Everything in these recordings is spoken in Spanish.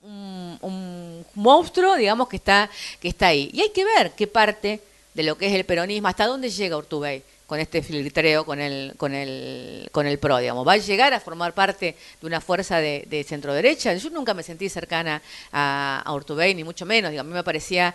un monstruo, digamos, que está ahí. Y hay que ver qué parte de lo que es el peronismo, hasta dónde llega Urtubey con este filtreo con el PRO, digamos. ¿Va a llegar a formar parte de una fuerza de centro derecha? Yo nunca me sentí cercana a Urtubey, ni mucho menos. Digo, a mí me parecía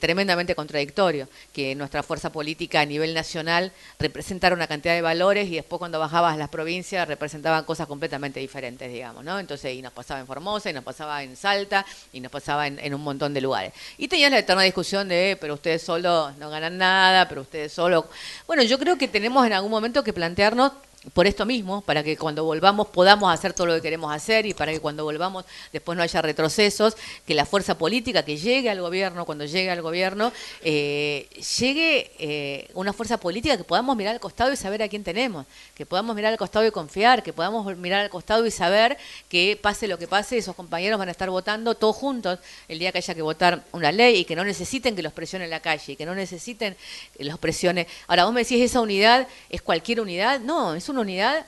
tremendamente contradictorio que nuestra fuerza política a nivel nacional representara una cantidad de valores y después cuando bajabas a las provincias representaban cosas completamente diferentes, digamos, ¿no? Entonces, y nos pasaba en Formosa, y nos pasaba en Salta, y nos pasaba en un montón de lugares. Y tenías la eterna discusión de, pero ustedes solo no ganan nada, pero ustedes solo... Bueno, yo creo que tenemos en algún momento que plantearnos por esto mismo, para que cuando volvamos podamos hacer todo lo que queremos hacer y para que cuando volvamos después no haya retrocesos, que la fuerza política que llegue al gobierno, cuando llegue al gobierno, llegue una fuerza política que podamos mirar al costado y saber a quién tenemos, que podamos mirar al costado y confiar, que podamos mirar al costado y saber que pase lo que pase, esos compañeros van a estar votando todos juntos el día que haya que votar una ley y que no necesiten que los presione en la calle y que no necesiten que los presione. Ahora, vos me decís, ¿esa unidad es cualquier unidad? No, es una unidad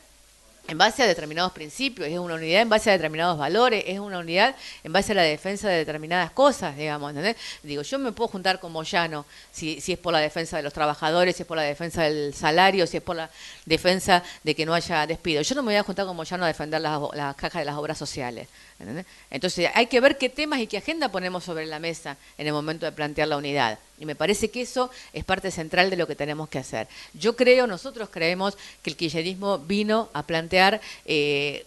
en base a determinados principios, es una unidad en base a determinados valores, es una unidad en base a la defensa de determinadas cosas, digamos, ¿entendés? Digo, yo me puedo juntar con Moyano si es por la defensa de los trabajadores, si es por la defensa del salario, si es por la defensa de que no haya despido. Yo no me voy a juntar con Moyano a defender las cajas de las obras sociales, ¿entendés? Entonces hay que ver qué temas y qué agenda ponemos sobre la mesa en el momento de plantear la unidad. Y me parece que eso es parte central de lo que tenemos que hacer. Nosotros creemos que el kirchnerismo vino a plantear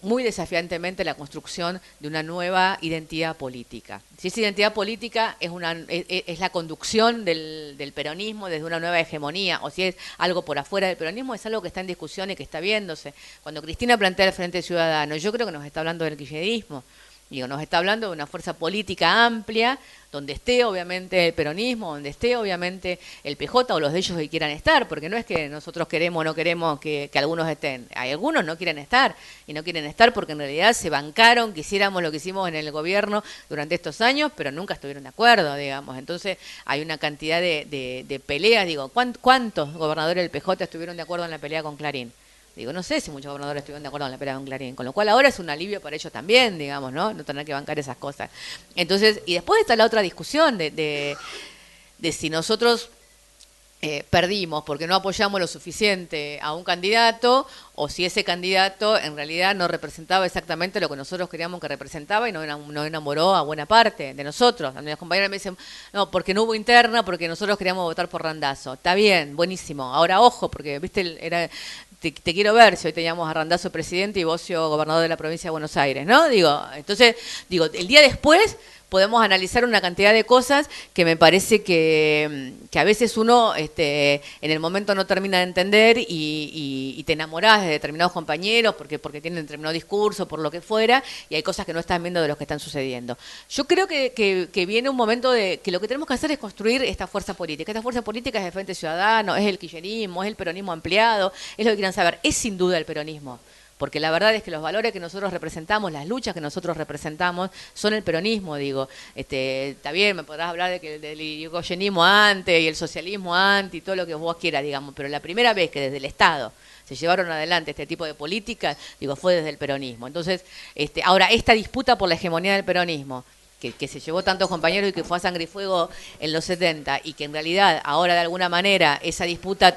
muy desafiantemente la construcción de una nueva identidad política. Si esa identidad política es la conducción del peronismo desde una nueva hegemonía, o si es algo por afuera del peronismo, es algo que está en discusión y que está viéndose. Cuando Cristina plantea el Frente Ciudadano, yo creo que nos está hablando del kirchnerismo. Digo, nos está hablando de una fuerza política amplia, donde esté obviamente el peronismo, donde esté obviamente el PJ o los de ellos que quieran estar, porque no es que nosotros queremos o no queremos que algunos estén. Hay algunos no quieren estar, y no quieren estar porque en realidad se bancaron que hiciéramos lo que hicimos en el gobierno durante estos años, pero nunca estuvieron de acuerdo, digamos. Entonces hay una cantidad de peleas, digo, ¿cuántos gobernadores del PJ estuvieron de acuerdo en la pelea con Clarín? Digo, no sé si muchos gobernadores estuvieron de acuerdo con la pelea con Clarín, con lo cual ahora es un alivio para ellos también, digamos, ¿no? No tener que bancar esas cosas. Entonces, y después está la otra discusión de si nosotros perdimos porque no apoyamos lo suficiente a un candidato o si ese candidato en realidad no representaba exactamente lo que nosotros queríamos que representaba y no enamoró a buena parte de nosotros. A mis compañeros me dicen, no, porque no hubo interna, porque nosotros queríamos votar por Randazzo. Está bien, buenísimo. Ahora, ojo, porque, viste, te quiero ver si hoy teníamos a Randazzo presidente y vos gobernador de la provincia de Buenos Aires, ¿no? Entonces, el día después podemos analizar una cantidad de cosas que me parece que a veces uno en el momento no termina de entender y te enamorás de determinados compañeros porque tienen determinado discurso, por lo que fuera, y hay cosas que no estás viendo de los que están sucediendo. Yo creo que viene un momento de que lo que tenemos que hacer es construir esta fuerza política. Esta fuerza política es el Frente Ciudadano, es el kirchnerismo, es el peronismo ampliado, es lo que quieran saber. Es sin duda el peronismo. Porque la verdad es que los valores que nosotros representamos, las luchas que nosotros representamos, son el peronismo, digo. Está bien, me podrás hablar del irigoyenismo antes y el socialismo antes y todo lo que vos quieras, digamos, pero la primera vez que desde el Estado se llevaron adelante este tipo de políticas, digo, fue desde el peronismo. Entonces, ahora, esta disputa por la hegemonía del peronismo, que se llevó tantos compañeros y que fue a sangre y fuego en los 70, y que en realidad ahora de alguna manera esa disputa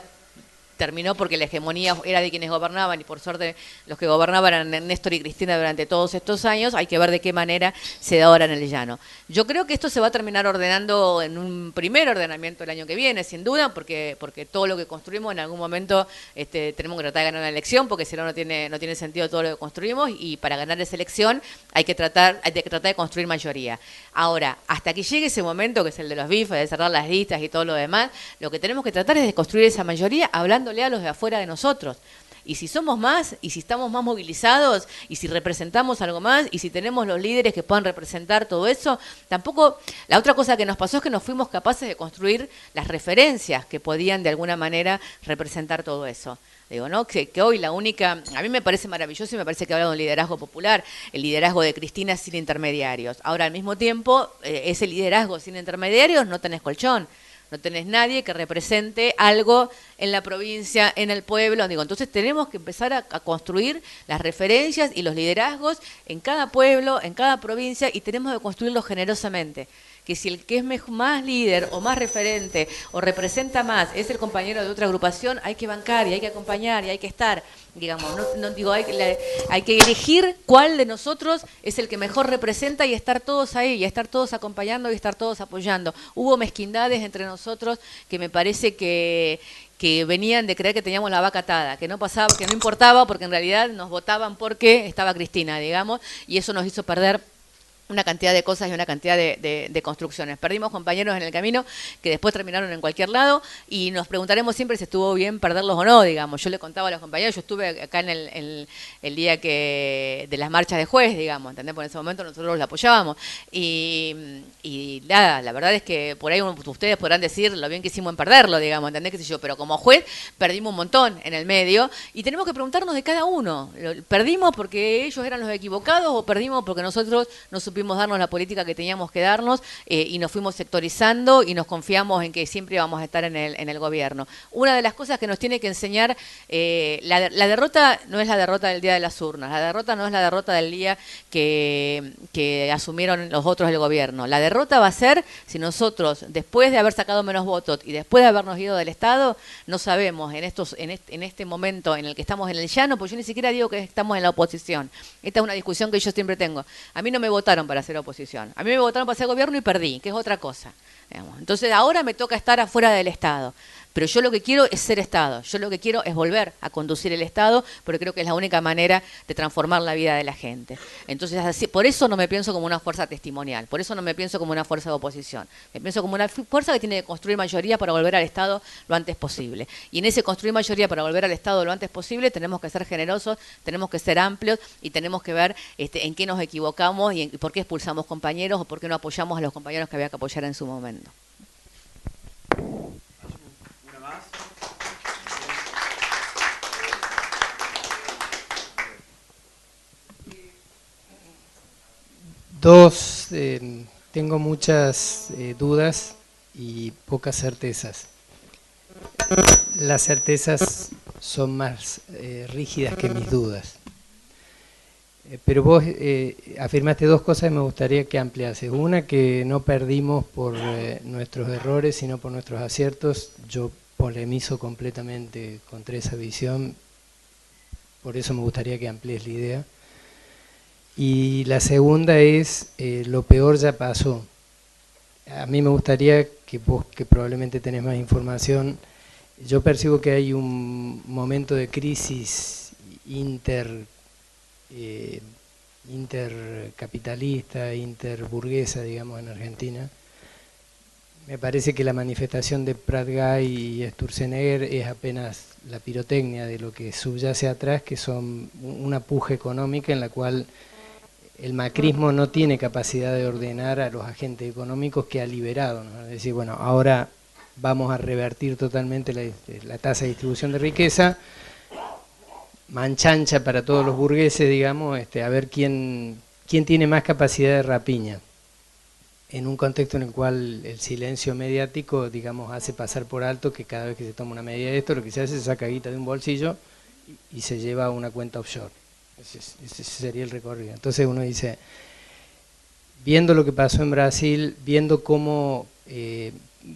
terminó porque la hegemonía era de quienes gobernaban y por suerte los que gobernaban eran Néstor y Cristina durante todos estos años. Hay que ver de qué manera se da ahora en el llano. Yo creo que esto se va a terminar ordenando en un primer ordenamiento el año que viene, sin duda, porque todo lo que construimos en algún momento tenemos que tratar de ganar una elección, porque si no, no tiene sentido todo lo que construimos, y para ganar esa elección hay que tratar de construir mayoría. Ahora, hasta que llegue ese momento, que es el de los bifes, de cerrar las listas y todo lo demás, lo que tenemos que tratar es de construir esa mayoría hablando a los de afuera de nosotros. Y si somos más, y si estamos más movilizados, y si representamos algo más, y si tenemos los líderes que puedan representar todo eso, tampoco... La otra cosa que nos pasó es que nos fuimos capaces de construir las referencias que podían de alguna manera representar todo eso. Digo, ¿no? Que hoy la única... A mí me parece maravilloso y me parece que habla de un liderazgo popular, el liderazgo de Cristina sin intermediarios. Ahora, al mismo tiempo, ese liderazgo sin intermediarios no tenés colchón. No tenés nadie que represente algo en la provincia, en el pueblo. Digo, entonces tenemos que empezar a construir las referencias y los liderazgos en cada pueblo, en cada provincia, y tenemos que construirlos generosamente. Que si el que es más líder o más referente o representa más es el compañero de otra agrupación, hay que bancar y hay que acompañar y hay que estar, digamos, digo, hay que elegir cuál de nosotros es el que mejor representa y estar todos ahí, y estar todos acompañando y estar todos apoyando. Hubo mezquindades entre nosotros que me parece que venían de creer que teníamos la vaca atada, que no pasaba, que no importaba, porque en realidad nos votaban porque estaba Cristina, digamos, y eso nos hizo perder una cantidad de cosas y una cantidad de construcciones. Perdimos compañeros en el camino que después terminaron en cualquier lado y nos preguntaremos siempre si estuvo bien perderlos o no, digamos. Yo le contaba a los compañeros, yo estuve acá en el día de las marchas de juez, digamos, ¿entendés? Por ese momento nosotros los apoyábamos. Y nada, la verdad es que por ahí ustedes podrán decir lo bien que hicimos en perderlo, digamos, ¿entendés? Qué sé yo, pero como juez perdimos un montón en el medio y tenemos que preguntarnos de cada uno. ¿Perdimos porque ellos eran los equivocados o perdimos porque nosotros no supimos darnos la política que teníamos que darnos y nos fuimos sectorizando y nos confiamos en que siempre íbamos a estar en el gobierno? Una de las cosas que nos tiene que enseñar, la derrota no es la derrota del día de las urnas, la derrota no es la derrota del día que asumieron los otros del gobierno. La derrota va a ser si nosotros, después de haber sacado menos votos y después de habernos ido del Estado, no sabemos en este momento en el que estamos en el llano, pues yo ni siquiera digo que estamos en la oposición. Esta es una discusión que yo siempre tengo. A mí no me votaron para hacer oposición. A mí me votaron para hacer gobierno y perdí, que es otra cosa. Digamos. Entonces ahora me toca estar afuera del Estado. Pero yo lo que quiero es ser Estado. Yo lo que quiero es volver a conducir el Estado, porque creo que es la única manera de transformar la vida de la gente. Entonces, así, por eso no me pienso como una fuerza testimonial, por eso no me pienso como una fuerza de oposición. Me pienso como una fuerza que tiene que construir mayoría para volver al Estado lo antes posible. Y en ese construir mayoría para volver al Estado lo antes posible tenemos que ser generosos, tenemos que ser amplios y tenemos que ver en qué nos equivocamos y por qué expulsamos compañeros o por qué no apoyamos a los compañeros que había que apoyar en su momento. Tengo muchas dudas y pocas certezas. Las certezas son más rígidas que mis dudas. Pero vos afirmaste dos cosas y me gustaría que ampliases. Una, que no perdimos por nuestros errores, sino por nuestros aciertos. Yo polemizo completamente contra esa visión, por eso me gustaría que amplíes la idea. Y la segunda es, lo peor ya pasó. A mí me gustaría que vos, que probablemente tenés más información, yo percibo que hay un momento de crisis intercapitalista, interburguesa, digamos, en Argentina. Me parece que la manifestación de Prat Gay y Sturzenegger es apenas la pirotecnia de lo que subyace atrás, que son una puja económica en la cual el macrismo no tiene capacidad de ordenar a los agentes económicos que ha liberado, ¿no? Es decir, bueno, ahora vamos a revertir totalmente la tasa de distribución de riqueza, manchancha para todos los burgueses, digamos, a ver quién tiene más capacidad de rapiña, en un contexto en el cual el silencio mediático, digamos, hace pasar por alto que cada vez que se toma una medida de esto, lo que se hace es saca guita de un bolsillo y se lleva a una cuenta offshore. Ese sería el recorrido. Entonces uno dice, viendo lo que pasó en Brasil, viendo cómo,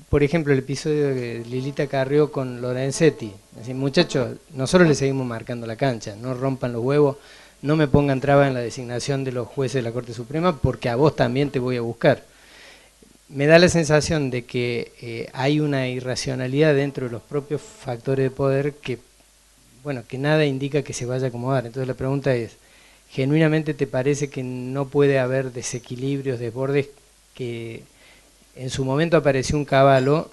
por ejemplo, el episodio de Lilita Carrió con Lorenzetti, es decir, muchachos, nosotros le seguimos marcando la cancha, no rompan los huevos, no me pongan trabas en la designación de los jueces de la Corte Suprema, porque a vos también te voy a buscar. Me da la sensación de que hay una irracionalidad dentro de los propios factores de poder que, bueno, que nada indica que se vaya a acomodar. Entonces la pregunta es, ¿genuinamente te parece que no puede haber desequilibrios, desbordes? Que en su momento apareció un Cavallo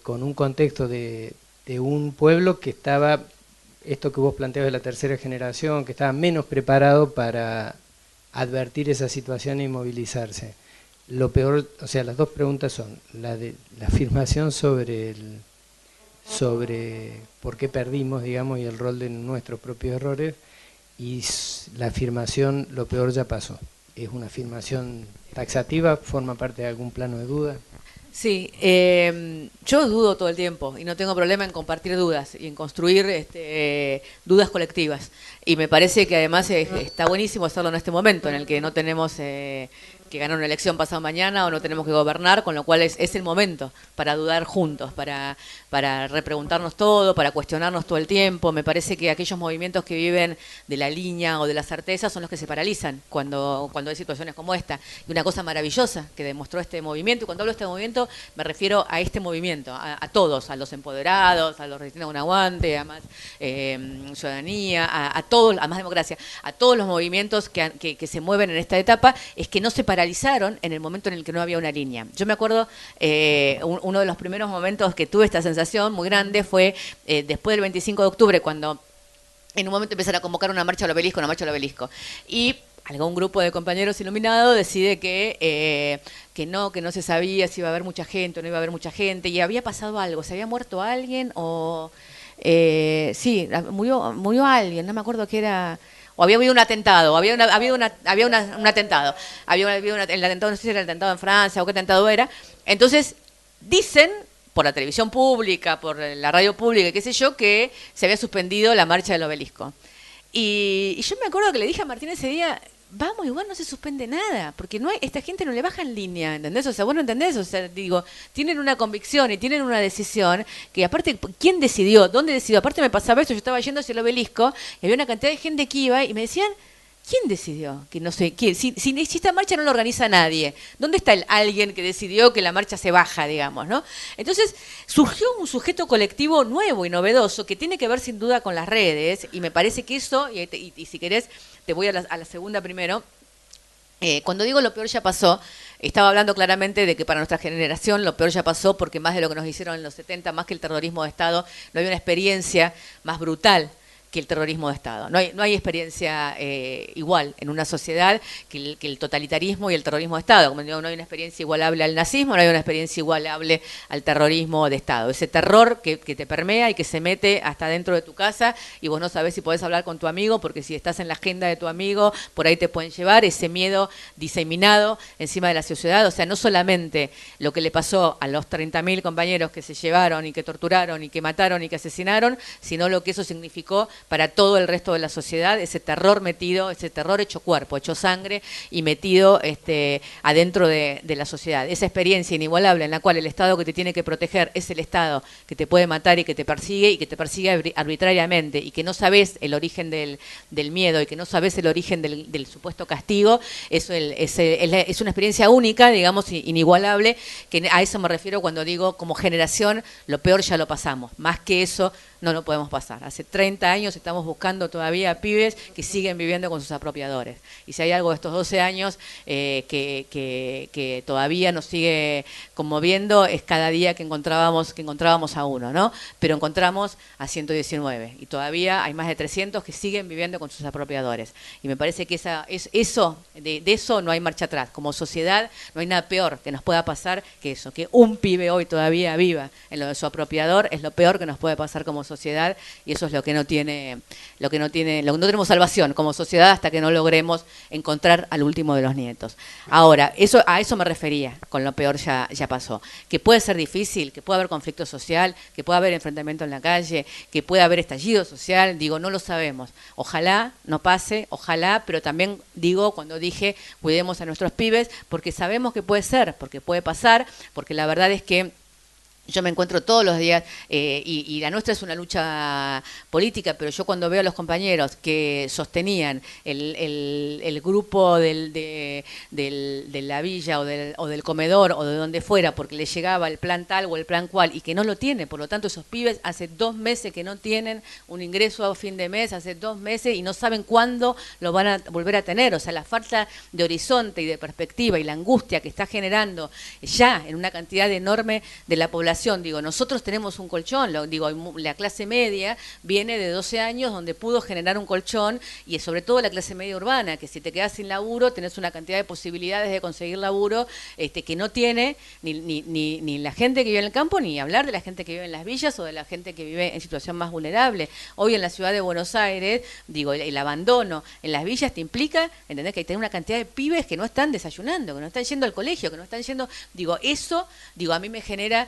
con un contexto de un pueblo que estaba, esto que vos planteabas de la tercera generación, que estaba menos preparado para advertir esa situación y movilizarse. Lo peor, o sea, las dos preguntas son la afirmación sobre por qué perdimos, digamos, y el rol de nuestros propios errores, y la afirmación, lo peor ya pasó. ¿Es una afirmación taxativa? ¿Forma parte de algún plano de duda? Sí, yo dudo todo el tiempo y no tengo problema en compartir dudas y en construir dudas colectivas. Y me parece que además está buenísimo hacerlo en este momento en el que no tenemos que ganar una elección pasado mañana o no tenemos que gobernar, con lo cual es el momento para dudar juntos, para repreguntarnos todo, para cuestionarnos todo el tiempo. Me parece que aquellos movimientos que viven de la línea o de la certeza son los que se paralizan cuando hay situaciones como esta. Y una cosa maravillosa que demostró este movimiento, y cuando hablo de este movimiento me refiero a este movimiento, a todos, a los empoderados, a los resistentes a un aguante, a más ciudadanía, a todos, a más democracia, a todos los movimientos que se mueven en esta etapa, es que no se paralizaron en el momento en el que no había una línea. Yo me acuerdo, uno de los primeros momentos que tuve esta sensación muy grande fue después del 25 de octubre, cuando en un momento empezaron a convocar una marcha al obelisco, y algún grupo de compañeros iluminados decide que no se sabía si iba a haber mucha gente o no iba a haber mucha gente, y había pasado algo, se había muerto alguien o... sí, murió alguien, no me acuerdo qué era... O había habido un atentado, un atentado. Había habido el atentado, no sé si era el atentado en Francia o qué atentado era. Entonces, dicen, por la televisión pública, por la radio pública, qué sé yo, que se había suspendido la marcha del obelisco. Y yo me acuerdo que le dije a Martín ese día, vamos, igual no se suspende nada, porque no hay, esta gente no le baja en línea, ¿entendés? O sea, vos no entendés, o sea, digo, tienen una convicción y tienen una decisión, que aparte, ¿quién decidió? ¿Dónde decidió? Aparte me pasaba eso, yo estaba yendo hacia el obelisco, y había una cantidad de gente que iba, y me decían, ¿quién decidió? Que no sé, ¿quién? Si esta marcha no la organiza nadie, ¿dónde está alguien que decidió que la marcha se baja, digamos, ¿no? Entonces, surgió un sujeto colectivo nuevo y novedoso que tiene que ver sin duda con las redes, y me parece que eso, y si querés, te voy a la segunda primero. Cuando digo lo peor ya pasó, estaba hablando claramente de que para nuestra generación lo peor ya pasó, porque más de lo que nos hicieron en los 70, más que el terrorismo de Estado, no había una experiencia más brutal que el terrorismo de Estado. No hay experiencia igual en una sociedad que el totalitarismo y el terrorismo de Estado. Como digo, no hay una experiencia igualable al nazismo, no hay una experiencia igualable al terrorismo de Estado. Ese terror que te permea y que se mete hasta dentro de tu casa y vos no sabés si podés hablar con tu amigo, porque si estás en la agenda de tu amigo, por ahí te pueden llevar ese miedo diseminado encima de la sociedad. O sea, no solamente lo que le pasó a los 30.000 compañeros que se llevaron y que torturaron y que mataron y que asesinaron, sino lo que eso significó para todo el resto de la sociedad, ese terror metido, ese terror hecho cuerpo, hecho sangre y metido adentro de la sociedad. Esa experiencia inigualable en la cual el Estado que te tiene que proteger es el Estado que te puede matar y que te persigue arbitrariamente, y que no sabes el origen del miedo y que no sabes el origen del supuesto castigo, eso es una experiencia única, digamos, inigualable, que a eso me refiero cuando digo como generación, lo peor ya lo pasamos. Más que eso no lo podemos pasar. Hace 30 años estamos buscando todavía pibes que siguen viviendo con sus apropiadores. Y si hay algo de estos 12 años que todavía nos sigue conmoviendo, es cada día que encontrábamos a uno, ¿no? Pero encontramos a 119. Y todavía hay más de 300 que siguen viviendo con sus apropiadores. Y me parece que de eso no hay marcha atrás. Como sociedad no hay nada peor que nos pueda pasar que eso, que un pibe hoy todavía viva en lo de su apropiador, es lo peor que nos puede pasar como sociedad, y eso es lo que no tenemos salvación como sociedad hasta que no logremos encontrar al último de los nietos. Ahora, a eso me refería con lo peor ya pasó. Que puede ser difícil, que puede haber conflicto social, que puede haber enfrentamiento en la calle, que puede haber estallido social, digo, no lo sabemos. Ojalá no pase, ojalá, pero también digo, cuando dije cuidemos a nuestros pibes, porque sabemos que puede ser, porque puede pasar, porque la verdad es que yo me encuentro todos los días, y la nuestra es una lucha política, pero yo cuando veo a los compañeros que sostenían el grupo de la villa o del comedor o de donde fuera, porque les llegaba el plan tal o el plan cual, y que no lo tiene, por lo tanto esos pibes hace 2 meses que no tienen un ingreso a fin de mes, hace 2 meses y no saben cuándo lo van a volver a tener. O sea, la falta de horizonte y de perspectiva y la angustia que está generando ya en una cantidad enorme de la población generación, digo, nosotros tenemos un colchón, digo, la clase media viene de 12 años donde pudo generar un colchón, y sobre todo la clase media urbana, que si te quedas sin laburo tenés una cantidad de posibilidades de conseguir laburo que no tiene ni la gente que vive en el campo, ni hablar de la gente que vive en las villas o de la gente que vive en situación más vulnerable. Hoy en la ciudad de Buenos Aires, digo, el abandono en las villas te implica, ¿entendés? Que hay que tener una cantidad de pibes que no están desayunando, que no están yendo al colegio, que no están yendo, digo, eso, digo, a mí me genera,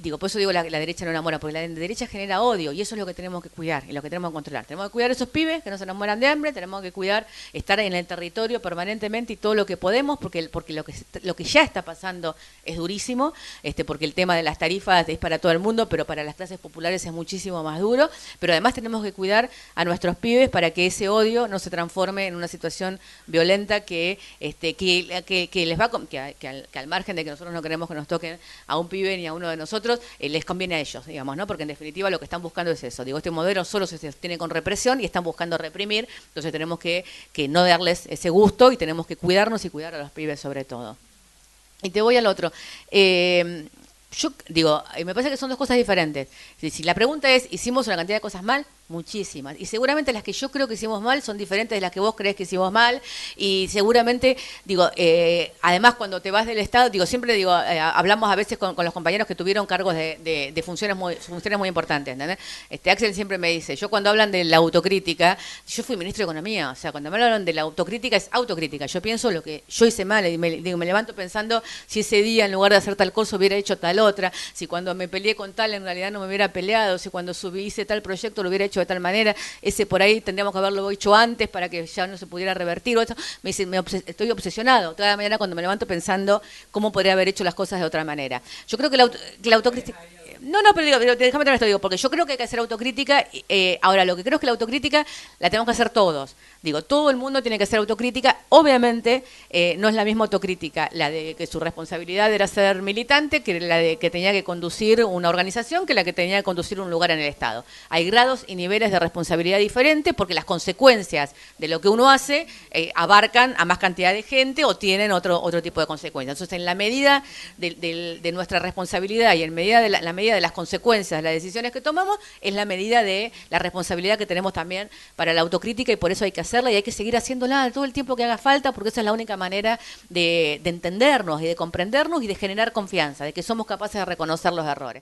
digo, por eso digo la derecha no enamora, porque la derecha genera odio, y eso es lo que tenemos que cuidar y lo que tenemos que controlar. Tenemos que cuidar a esos pibes que no se nos mueran de hambre, tenemos que cuidar, estar en el territorio permanentemente y todo lo que podemos, porque lo que ya está pasando es durísimo, porque el tema de las tarifas es para todo el mundo, pero para las clases populares es muchísimo más duro, pero además tenemos que cuidar a nuestros pibes para que ese odio no se transforme en una situación violenta que les va que al margen de que nosotros no queremos que nos toquen a un pibe ni a uno de nosotros, les conviene a ellos, digamos, ¿no? Porque en definitiva lo que están buscando es eso. Digo, este modelo solo se sostiene con represión y están buscando reprimir, entonces tenemos que no darles ese gusto y tenemos que cuidarnos y cuidar a los pibes sobre todo. Y te voy al otro. Yo digo, me parece que son dos cosas diferentes. Si la pregunta es, ¿hicimos una cantidad de cosas mal? Muchísimas. Y seguramente las que yo creo que hicimos mal son diferentes de las que vos crees que hicimos mal. Y seguramente, digo, además cuando te vas del Estado, digo, siempre digo, hablamos a veces con los compañeros que tuvieron cargos de funciones muy importantes, ¿entendés? Axel siempre me dice, yo cuando hablan de la autocrítica, yo fui ministro de Economía, o sea, cuando me hablan de la autocrítica es autocrítica. Yo pienso lo que yo hice mal y me levanto pensando si ese día en lugar de hacer tal cosa hubiera hecho tal otra, si cuando me peleé con tal en realidad no me hubiera peleado, si cuando hice tal proyecto lo hubiera hecho de tal manera, ese por ahí tendríamos que haberlo hecho antes para que ya no se pudiera revertir. O esto. Me dice, estoy obsesionado toda la mañana cuando me levanto pensando cómo podría haber hecho las cosas de otra manera. Yo creo que la autocrítica... No, pero déjame terminar esto, digo, porque yo creo que hay que hacer autocrítica. Ahora, lo que creo es que la autocrítica la tenemos que hacer todos. Digo, todo el mundo tiene que hacer autocrítica. Obviamente, no es la misma autocrítica la de que su responsabilidad era ser militante que la de que tenía que conducir una organización que la que tenía que conducir un lugar en el Estado. Hay grados y niveles de responsabilidad diferentes porque las consecuencias de lo que uno hace abarcan a más cantidad de gente o tienen otro tipo de consecuencias. Entonces, en la medida de nuestra responsabilidad y en medida de la medida de las consecuencias de las decisiones que tomamos, es la medida de la responsabilidad que tenemos también para la autocrítica, y por eso hay que hacerla y hay que seguir haciéndola todo el tiempo que haga falta, porque esa es la única manera de entendernos y de comprendernos y de generar confianza, de que somos capaces de reconocer los errores.